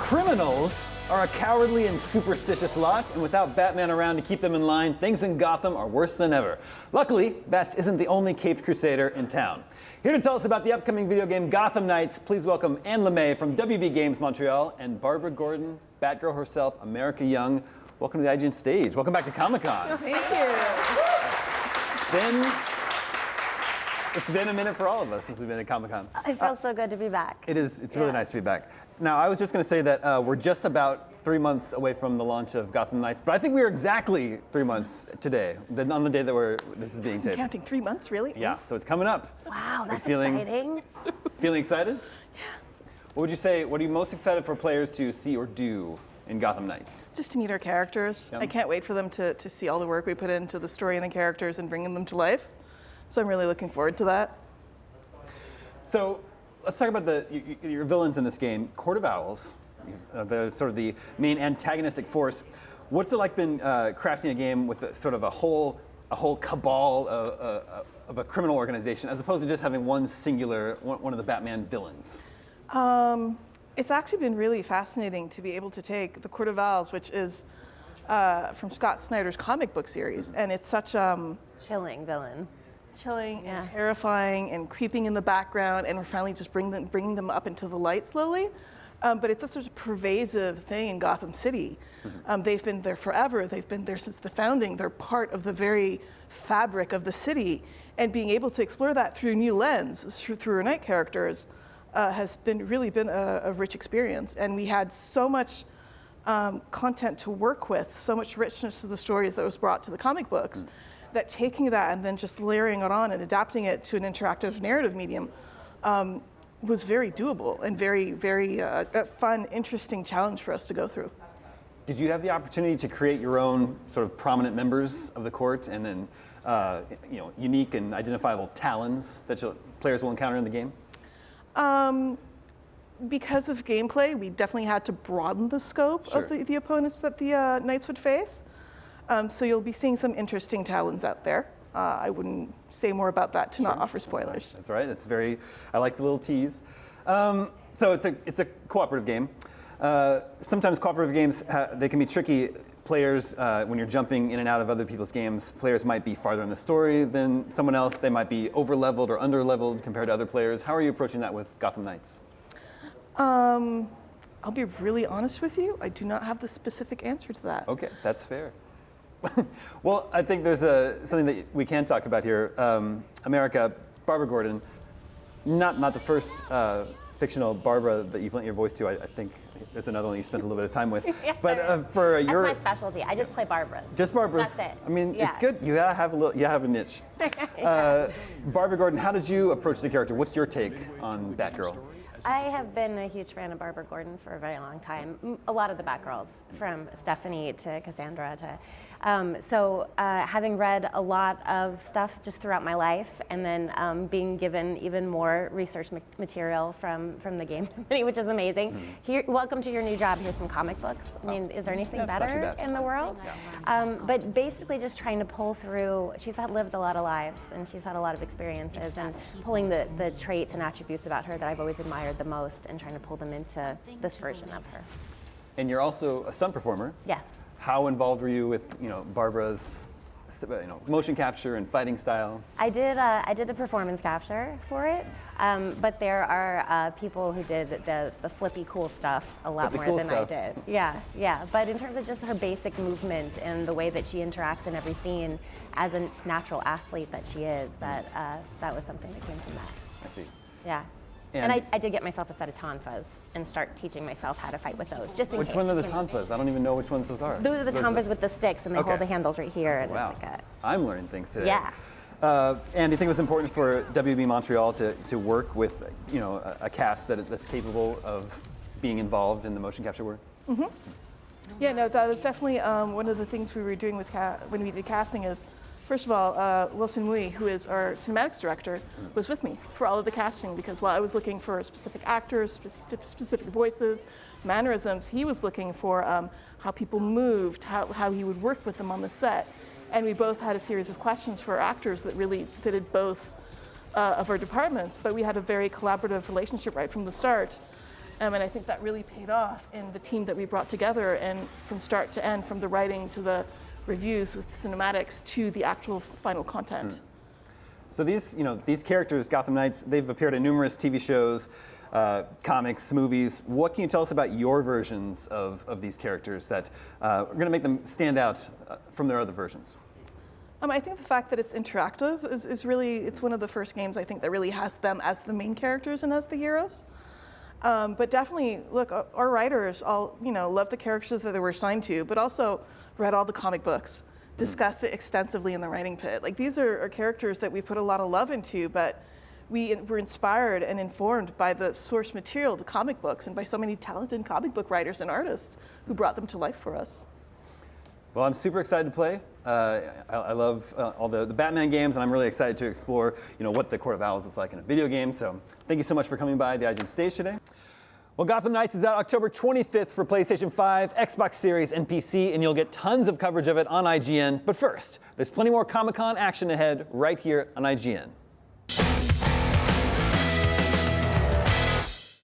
Criminals are a cowardly and superstitious lot, and without Batman around to keep them in line, things in Gotham are worse than ever. Luckily, Bats isn't the only caped crusader in town. Here to tell us about the upcoming video game Gotham Knights, please welcome Ann Lemay from WB Games Montreal and Barbara Gordon, Batgirl herself, America Young. Welcome to the IGN stage. Welcome back to Comic-Con. Thank you. It's been a minute for all of us since we've been at Comic-Con. It feels so good to be back. It's really nice to be back. Now, I was just going to say that we're just about 3 months away from the launch of Gotham Knights, but I think we are exactly 3 months today, on the day that this is being taped. Counting 3 months, really? Yeah, so it's coming up. Wow, that's exciting. Feeling excited? Yeah. What would you say, what are you most excited for players to see or do in Gotham Knights? Just to meet our characters. Yep. I can't wait for them to see all the work we put into the story and the characters and bringing them to life. So I'm really looking forward to that. So let's talk about your villains in this game. Court of Owls, the sort of the main antagonistic force. What's it like been crafting a game with sort of a whole cabal of a criminal organization, as opposed to just having one singular, one of the Batman villains? It's actually been really fascinating to be able to take the Court of Owls, which is from Scott Snyder's comic book series, and it's such chilling villain. Chilling and terrifying and creeping in the background, and we're finally just bringing them up into the light slowly. But it's such a pervasive thing in Gotham City. They've been there forever. They've been there since the founding. They're part of the very fabric of the city. And being able to explore that through a new lens, through our night characters, has really been a rich experience. And we had so much content to work with, so much richness to the stories that was brought to the comic books, that taking that and then just layering it on and adapting it to an interactive narrative medium was very doable and very, very fun, interesting challenge for us to go through. Did you have the opportunity to create your own sort of prominent members of the court, and then unique and identifiable talons that players will encounter in the game? Because of gameplay, we definitely had to broaden the scope of the opponents that the Knights would face. So you'll be seeing some interesting talons out there. I wouldn't say more about that to not offer spoilers. That's right. It's I like the little tease. So it's a cooperative game. Sometimes cooperative games, they can be tricky. Players, when you're jumping in and out of other people's games, players might be farther in the story than someone else. They might be over-leveled or under-leveled compared to other players. How are you approaching that with Gotham Knights? I'll be really honest with you. I do not have the specific answer to that. Okay, that's fair. Well, I think there's something that we can talk about here. America, Barbara Gordon, not the first fictional Barbara that you've lent your voice to. I think there's another one you spent a little bit of time with. Yeah, but for your that's my specialty. I just play Barbaras. Just Barbaras. That's it. I mean, it's good. You have a niche. Barbara Gordon, how did you approach the character? What's your take on Batgirl? I have been a huge fan of Barbara Gordon for a very long time. A lot of the Batgirls, from Stephanie to Cassandra to. Having read a lot of stuff just throughout my life, and then being given even more research material from the game committee, which is amazing. Welcome to your new job. Here's some comic books. I mean, is there anything better in the world? But basically just trying to pull through, she's lived a lot of lives, and she's had a lot of experiences, and pulling the traits and attributes about her that I've always admired the most, and trying to pull them into this version of her. And you're also a stunt performer. Yes. How involved were you with Barbara's motion capture and fighting style? I did the performance capture for it, but there are people who did the flippy cool stuff a lot more than I did. Yeah. But in terms of just her basic movement and the way that she interacts in every scene as a natural athlete that she is, that was something that came from that. I see. Yeah. And I did get myself a set of tonfas and start teaching myself how to fight with those, just in case. Which one are the tonfas? I don't even know which ones those are. Those are the tonfas with the sticks, and they hold the handles right here. And wow. It's like I'm learning things today. Yeah. And do you think it was important for WB Montreal to work with a cast that's capable of being involved in the motion capture work? Mm-hmm. Yeah, no, that was definitely one of the things we were doing with when we did casting is, first of all, Wilson Mui, who is our cinematics director, was with me for all of the casting, because while I was looking for specific actors, specific voices, mannerisms, he was looking for how people moved, how he would work with them on the set. And we both had a series of questions for our actors that really fitted both of our departments, but we had a very collaborative relationship right from the start. And I think that really paid off in the team that we brought together, and from start to end, from the writing to the reviews with cinematics to the actual final content. So these characters, Gotham Knights, they've appeared in numerous TV shows, comics, movies. What can you tell us about your versions of these characters that are going to make them stand out from their other versions? I think the fact that it's interactive is really, it's one of the first games I think that really has them as the main characters and as the heroes. But definitely, look, our writers all, love the characters that they were assigned to, but also read all the comic books, discussed it extensively in the writing pit. Like, these are characters that we put a lot of love into, but we were inspired and informed by the source material, the comic books, and by so many talented comic book writers and artists who brought them to life for us. Well, I'm super excited to play. I love all the Batman games, and I'm really excited to explore, what the Court of Owls is like in a video game. So thank you so much for coming by the IGN stage today. Well, Gotham Knights is out October 25th for PlayStation 5, Xbox Series, and PC, and you'll get tons of coverage of it on IGN. But first, there's plenty more Comic-Con action ahead right here on IGN.